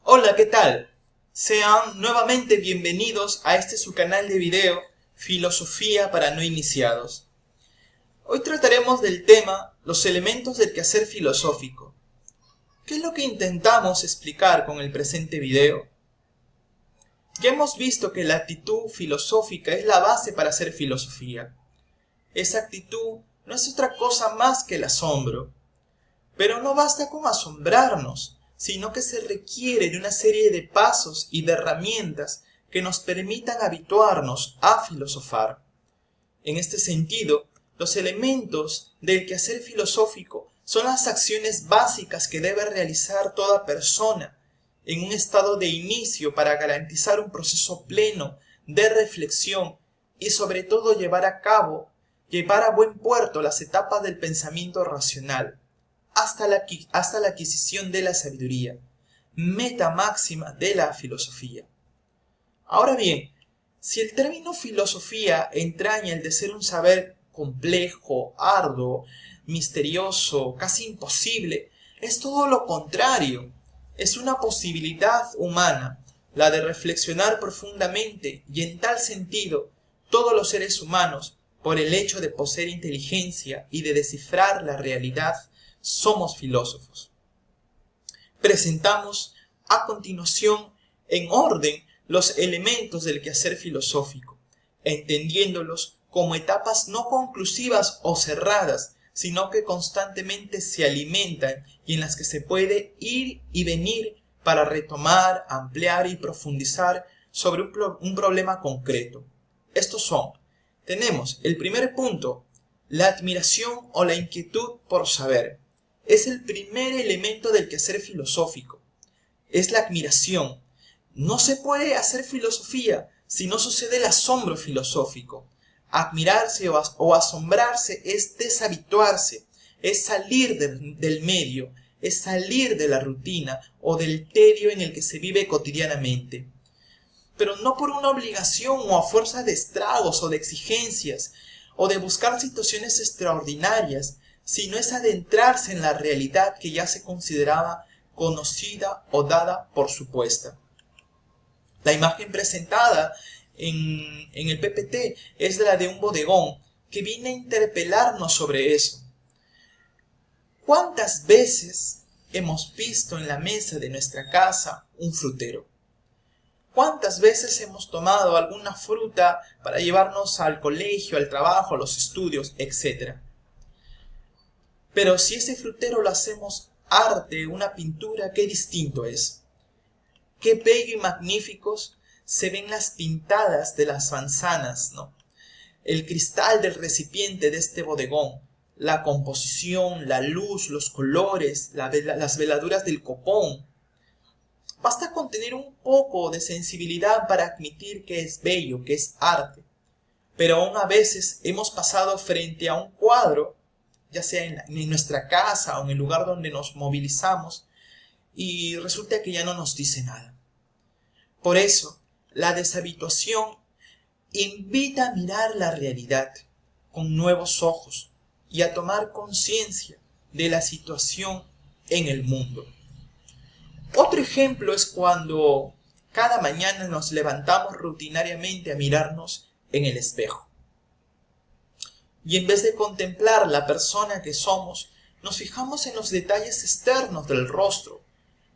Hola, ¿qué tal? Sean nuevamente bienvenidos a su canal de video Filosofía para no iniciados. Hoy trataremos del tema los elementos del quehacer filosófico. ¿Qué es lo que intentamos explicar con el presente video? Ya hemos visto que la actitud filosófica es la base para hacer filosofía. Esa actitud no es otra cosa más que el asombro. Pero no basta con asombrarnos, sino que se requiere de una serie de pasos y de herramientas que nos permitan habituarnos a filosofar. En este sentido, los elementos del quehacer filosófico son las acciones básicas que debe realizar toda persona en un estado de inicio para garantizar un proceso pleno de reflexión y sobre todo llevar a buen puerto las etapas del pensamiento racional hasta la adquisición de la sabiduría, meta máxima de la filosofía. Ahora bien, si el término filosofía entraña el de ser un saber complejo, arduo, misterioso, casi imposible, es todo lo contrario. Es una posibilidad humana, la de reflexionar profundamente, y en tal sentido, todos los seres humanos, por el hecho de poseer inteligencia y de descifrar la realidad, somos filósofos. Presentamos a continuación en orden los elementos del quehacer filosófico, entendiéndolos como etapas no conclusivas o cerradas, sino que constantemente se alimentan y en las que se puede ir y venir para retomar, ampliar y profundizar sobre un problema concreto. Estos son, tenemos el primer punto, la admiración o la inquietud por saber. Es el primer elemento del quehacer filosófico. Es la admiración. No se puede hacer filosofía si no sucede el asombro filosófico. Admirarse o asombrarse es deshabituarse, es salir del medio, es salir de la rutina o del tedio en el que se vive cotidianamente. Pero no por una obligación o a fuerza de estragos o de exigencias o de buscar situaciones extraordinarias, sino es adentrarse en la realidad que ya se consideraba conocida o dada por supuesta. La imagen presentada en el PPT es la de un bodegón que viene a interpelarnos sobre eso. ¿Cuántas veces hemos visto en la mesa de nuestra casa un frutero? ¿Cuántas veces hemos tomado alguna fruta para llevarnos al colegio, al trabajo, a los estudios, etcétera? Pero si ese frutero lo hacemos arte, una pintura, qué distinto es. Qué bello y magníficos se ven las pintadas de las manzanas, ¿no? El cristal del recipiente de este bodegón, la composición, la luz, los colores, las veladuras del copón. Basta con tener un poco de sensibilidad para admitir que es bello, que es arte. Pero aún a veces hemos pasado frente a un cuadro, ya sea en nuestra casa o en el lugar donde nos movilizamos, y resulta que ya no nos dice nada. Por eso, la deshabituación invita a mirar la realidad con nuevos ojos y a tomar conciencia de la situación en el mundo. Otro ejemplo es cuando cada mañana nos levantamos rutinariamente a mirarnos en el espejo. Y en vez de contemplar la persona que somos, nos fijamos en los detalles externos del rostro,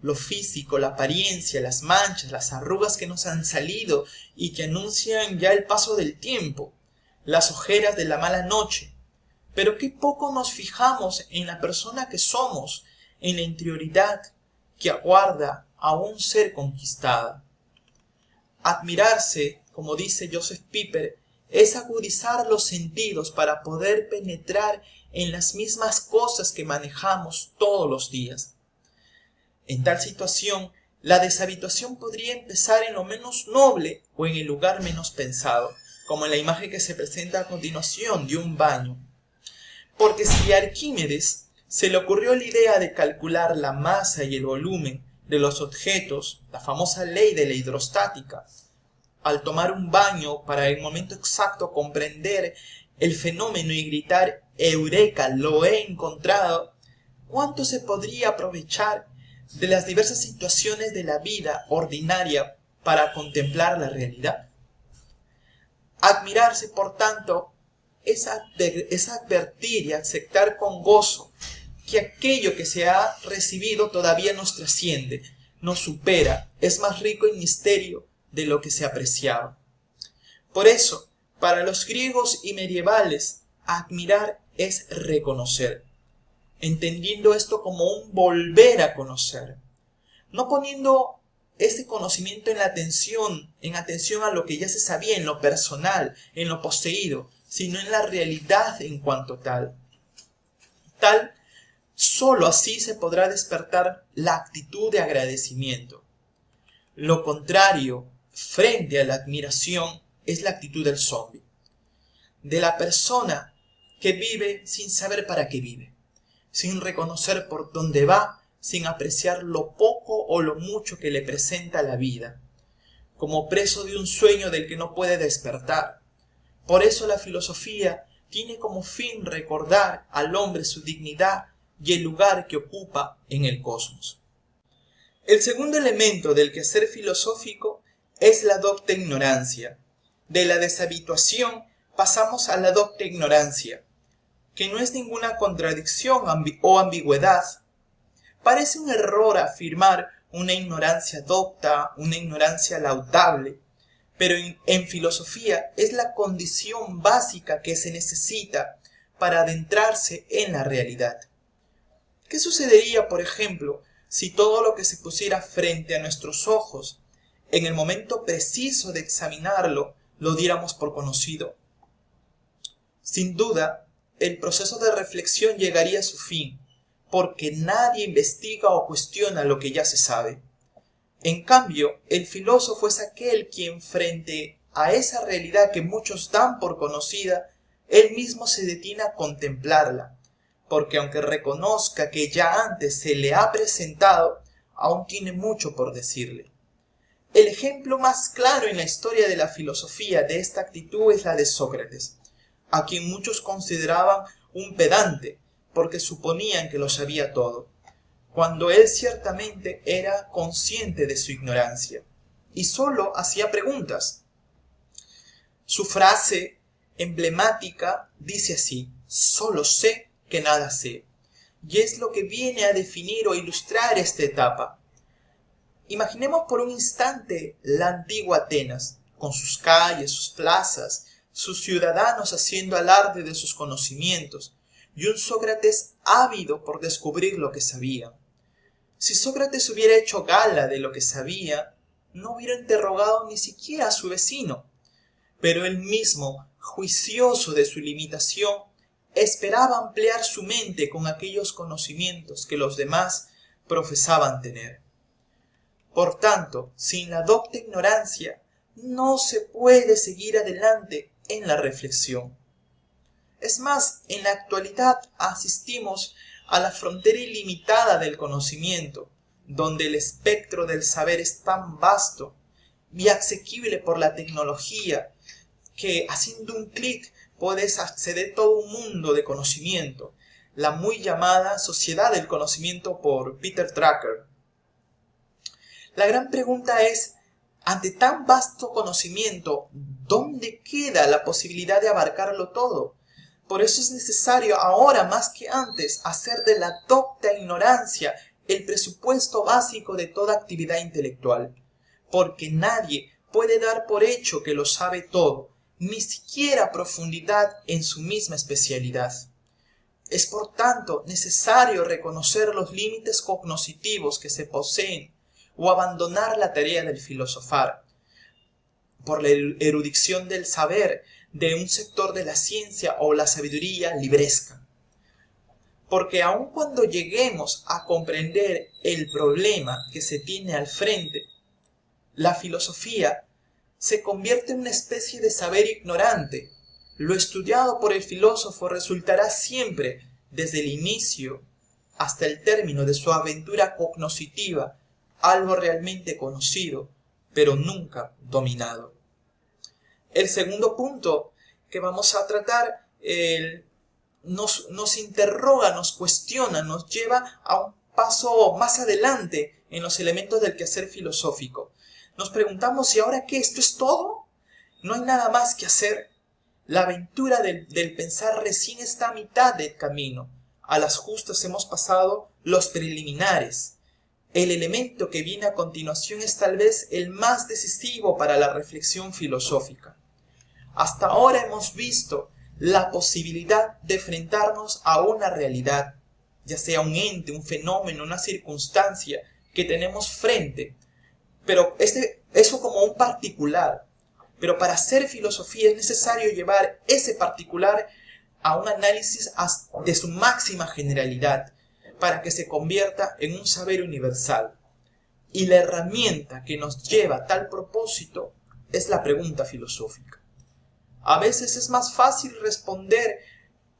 lo físico, la apariencia, las manchas, las arrugas que nos han salido y que anuncian ya el paso del tiempo, las ojeras de la mala noche. Pero qué poco nos fijamos en la persona que somos, en la interioridad que aguarda a un ser conquistada. Admirarse, como dice Joseph Pieper, es agudizar los sentidos para poder penetrar en las mismas cosas que manejamos todos los días. En tal situación, la deshabituación podría empezar en lo menos noble o en el lugar menos pensado, como en la imagen que se presenta a continuación de un baño. Porque si a Arquímedes se le ocurrió la idea de calcular la masa y el volumen de los objetos, la famosa ley de la hidrostática, al tomar un baño para el momento exacto comprender el fenómeno y gritar «Eureka, lo he encontrado», ¿cuánto se podría aprovechar de las diversas situaciones de la vida ordinaria para contemplar la realidad. Admirarse, por tanto, es advertir y aceptar con gozo que aquello que se ha recibido todavía nos trasciende, nos supera, es más rico en misterio de lo que se apreciaba. Por eso, para los griegos y medievales, admirar es reconocer, entendiendo esto como un volver a conocer, no poniendo este conocimiento en atención a lo que ya se sabía, en lo personal, en lo poseído, sino en la realidad en cuanto tal. Solo así se podrá despertar la actitud de agradecimiento. Lo contrario, frente a la admiración, es la actitud del zombi, de la persona que vive sin saber para qué vive, sin reconocer por dónde va, sin apreciar lo poco o lo mucho que le presenta la vida, como preso de un sueño del que no puede despertar. Por eso la filosofía tiene como fin recordar al hombre su dignidad y el lugar que ocupa en el cosmos. El segundo elemento del quehacer filosófico es la docta ignorancia. De la deshabituación pasamos a la docta ignorancia, que no es ninguna contradicción o ambigüedad. Parece un error afirmar una ignorancia docta, una ignorancia laudable, pero en filosofía es la condición básica que se necesita para adentrarse en la realidad. ¿Qué sucedería, por ejemplo, si todo lo que se pusiera frente a nuestros ojos, en el momento preciso de examinarlo, lo diéramos por conocido? Sin duda, el proceso de reflexión llegaría a su fin, porque nadie investiga o cuestiona lo que ya se sabe. En cambio, el filósofo es aquel quien, frente a esa realidad que muchos dan por conocida, él mismo se detiene a contemplarla, porque aunque reconozca que ya antes se le ha presentado, aún tiene mucho por decirle. El ejemplo más claro en la historia de la filosofía de esta actitud es la de Sócrates, a quien muchos consideraban un pedante, porque suponían que lo sabía todo, cuando él ciertamente era consciente de su ignorancia, y sólo hacía preguntas. Su frase emblemática dice así: solo sé que nada sé, y es lo que viene a definir o ilustrar esta etapa. Imaginemos por un instante la antigua Atenas, con sus calles, sus plazas, sus ciudadanos haciendo alarde de sus conocimientos, y un Sócrates ávido por descubrir lo que sabía. Si Sócrates hubiera hecho gala de lo que sabía, no hubiera interrogado ni siquiera a su vecino, pero él mismo, juicioso de su limitación, esperaba ampliar su mente con aquellos conocimientos que los demás profesaban tener. Por tanto, sin la docta ignorancia, no se puede seguir adelante en la reflexión. Es más, en la actualidad asistimos a la frontera ilimitada del conocimiento, donde el espectro del saber es tan vasto y asequible por la tecnología que haciendo un clic puedes acceder a todo un mundo de conocimiento, la muy llamada sociedad del conocimiento por Peter Drucker. La gran pregunta es, ante tan vasto conocimiento, ¿dónde queda la posibilidad de abarcarlo todo? Por eso es necesario ahora más que antes hacer de la docta ignorancia el presupuesto básico de toda actividad intelectual, porque nadie puede dar por hecho que lo sabe todo, ni siquiera profundidad en su misma especialidad. Es por tanto necesario reconocer los límites cognoscitivos que se poseen o abandonar la tarea del filosofar, por la erudición del saber de un sector de la ciencia o la sabiduría libresca. Porque aun cuando lleguemos a comprender el problema que se tiene al frente, la filosofía se convierte en una especie de saber ignorante. Lo estudiado por el filósofo resultará siempre, desde el inicio hasta el término de su aventura cognoscitiva, algo realmente conocido, pero nunca dominado. El segundo punto que vamos a tratar nos interroga, nos cuestiona, nos lleva paso más adelante en los elementos del quehacer filosófico. Nos preguntamos, ¿y ahora qué? ¿Esto es todo? ¿No hay nada más que hacer? La aventura del pensar recién está a mitad del camino. A las justas hemos pasado los preliminares. El elemento que viene a continuación es tal vez el más decisivo para la reflexión filosófica. Hasta ahora hemos visto la posibilidad de enfrentarnos a una realidad, ya sea un ente, un fenómeno, una circunstancia que tenemos frente, pero eso como un particular. Pero para hacer filosofía es necesario llevar ese particular a un análisis de su máxima generalidad, para que se convierta en un saber universal. Y la herramienta que nos lleva a tal propósito es la pregunta filosófica. A veces es más fácil responder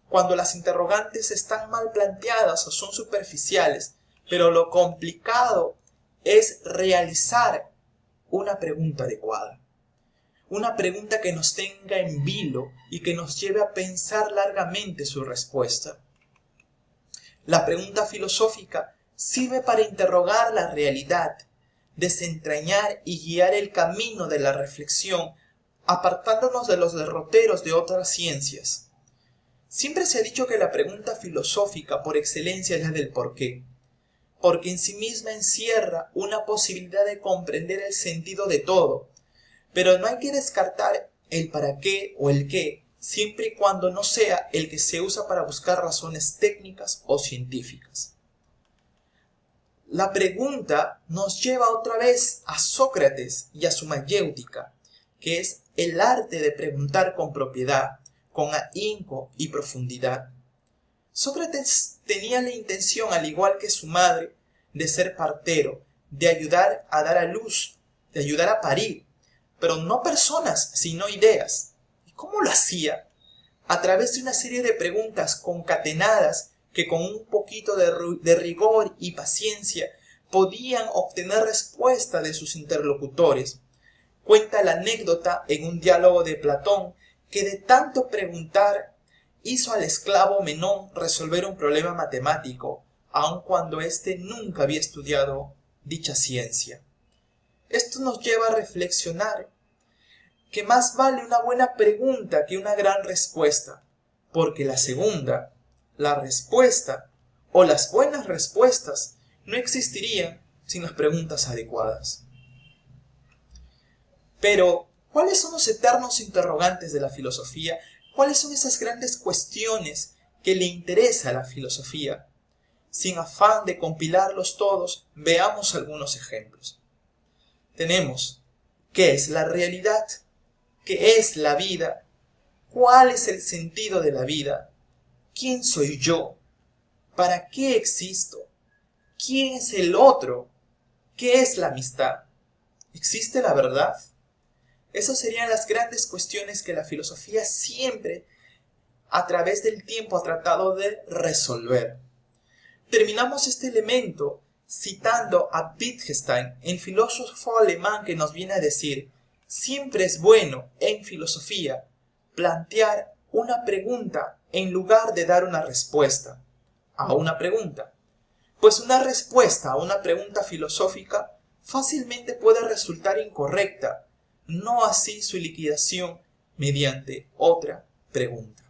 cuando las interrogantes están mal planteadas o son superficiales, pero lo complicado es realizar una pregunta adecuada. Una pregunta que nos tenga en vilo y que nos lleve a pensar largamente su respuesta. La pregunta filosófica sirve para interrogar la realidad, desentrañar y guiar el camino de la reflexión, apartándonos de los derroteros de otras ciencias. Siempre se ha dicho que la pregunta filosófica por excelencia es la del por qué, porque en sí misma encierra una posibilidad de comprender el sentido de todo, pero no hay que descartar el para qué o el qué, siempre y cuando no sea el que se usa para buscar razones técnicas o científicas. La pregunta nos lleva otra vez a Sócrates y a su mayéutica, que es el arte de preguntar con propiedad, con ahínco y profundidad. Sócrates tenía la intención, al igual que su madre, de ser partero, de ayudar a dar a luz, de ayudar a parir, pero no personas, sino ideas. ¿Y cómo lo hacía? A través de una serie de preguntas concatenadas que con un poquito de rigor y paciencia podían obtener respuesta de sus interlocutores. Cuenta la anécdota en un diálogo de Platón que de tanto preguntar hizo al esclavo Menón resolver un problema matemático, aun cuando éste nunca había estudiado dicha ciencia. Esto nos lleva a reflexionar que más vale una buena pregunta que una gran respuesta, porque la segunda, la respuesta o las buenas respuestas no existirían sin las preguntas adecuadas. Pero, ¿cuáles son los eternos interrogantes de la filosofía? ¿Cuáles son esas grandes cuestiones que le interesa a la filosofía? Sin afán de compilarlos todos, veamos algunos ejemplos. Tenemos, ¿qué es la realidad? ¿Qué es la vida? ¿Cuál es el sentido de la vida? ¿Quién soy yo? ¿Para qué existo? ¿Quién es el otro? ¿Qué es la amistad? ¿Existe la verdad? Esas serían las grandes cuestiones que la filosofía siempre, a través del tiempo, ha tratado de resolver. Terminamos este elemento citando a Wittgenstein, el filósofo alemán, que nos viene a decir: siempre es bueno en filosofía plantear una pregunta en lugar de dar una respuesta a una pregunta, pues una respuesta a una pregunta filosófica fácilmente puede resultar incorrecta, no así su liquidación mediante otra pregunta.